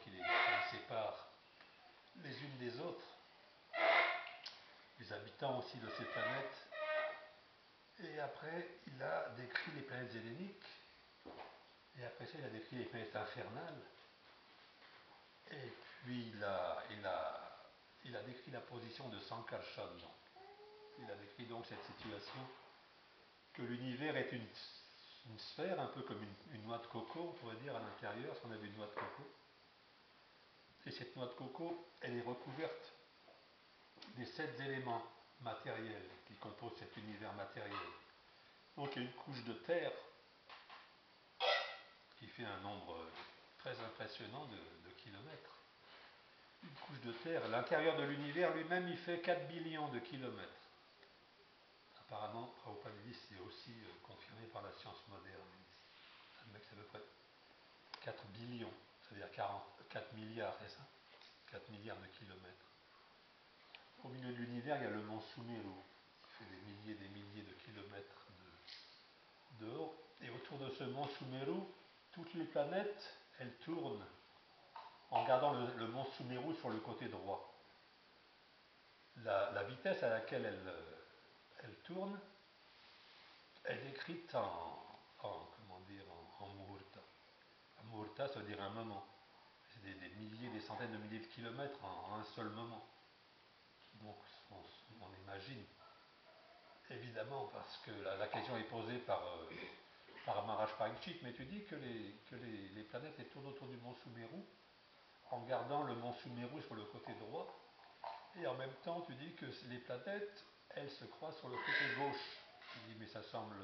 les sépare les unes des autres, les habitants aussi de ces planètes. Et après, il a décrit les planètes helléniques, et après ça, il a décrit les planètes infernales, et puis il a décrit la position de Sankarshan. Il a décrit donc cette situation que l'univers est une sphère, un peu comme une noix de coco, on pourrait dire, à l'intérieur, si on avait une noix de coco. Et cette noix de coco, elle est recouverte des 7 éléments matériels qui composent cet univers matériel. Donc il y a une couche de terre qui fait un nombre très impressionnant de kilomètres. Une couche de terre, l'intérieur de l'univers lui-même, il fait 4 billions de kilomètres. Apparemment, Prabhupada dit c'est aussi confirmé par la science moderne. C'est à peu près 4 billions, c'est-à-dire 4 milliards, c'est ça 4 milliards de kilomètres. Au milieu de l'univers, il y a le mont Sumeru, qui fait des milliers de kilomètres de haut. Et autour de ce mont Sumeru, toutes les planètes, elles tournent en gardant le mont Sumeru sur le côté droit. La vitesse à laquelle elle tourne, elle est décrite en muhurta. Un muhurta, ça veut dire un moment. C'est des milliers, des centaines de milliers de kilomètres en un seul moment. Donc on imagine, évidemment, parce que la question est posée par Maharaj Parikshit, mais tu dis que les planètes elles tournent autour du mont Sumeru en gardant le mont Sumeru sur le côté droit, et en même temps tu dis que les planètes, elles se croisent sur le côté gauche. Tu dis mais ça semble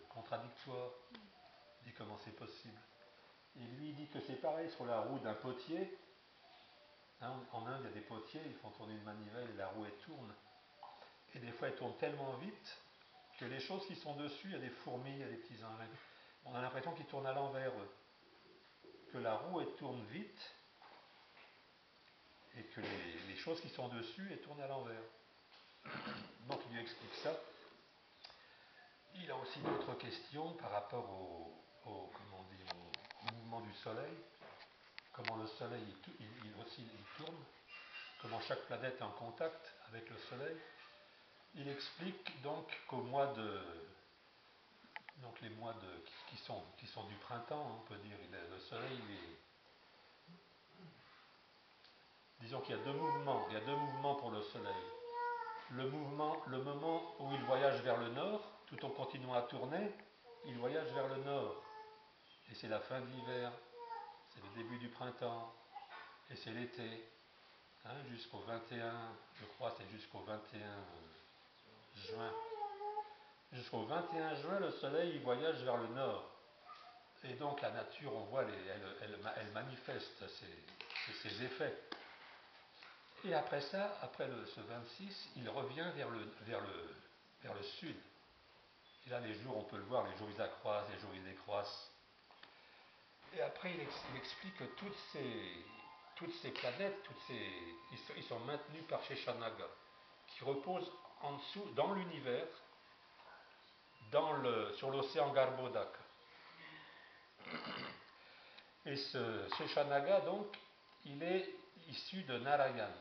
contradictoire. Il dit comment c'est possible. Et lui il dit que c'est pareil sur la roue d'un potier. En Inde il y a des potiers, ils font tourner une manivelle et la roue elle tourne. Et des fois elle tourne tellement vite que les choses qui sont dessus, il y a des fourmis, il y a des petits insectes. On a l'impression qu'ils tournent à l'envers, que la roue elle tourne vite et que les choses qui sont dessus elles tournent à l'envers. Donc il lui explique ça. Il a aussi d'autres questions par rapport au mouvement du soleil, comment le soleil il tourne, comment chaque planète est en contact avec le soleil. Il explique donc qu'au mois de donc les mois qui sont du printemps, on peut dire, le soleil disons qu'il y a deux mouvements pour le soleil. Le moment où il voyage vers le nord, tout en continuant à tourner, il voyage vers le nord. Et c'est la fin de l'hiver, c'est le début du printemps, et c'est l'été, jusqu'au 21, je crois c'est jusqu'au 21 juin. Jusqu'au 21 juin, le soleil il voyage vers le nord. Et donc la nature, on voit, elle manifeste ses effets. Et après ça, après ce 26, il revient vers le sud. Et là, les jours, on peut le voir, les jours ils accroissent, les jours ils décroissent. Et après, il explique que toutes ces planètes, ils sont maintenus par Sheshanaga, qui repose en dessous, dans l'univers, sur l'océan Garbhodaka. Et ce Sheshanaga, donc, il est issu de Narayan.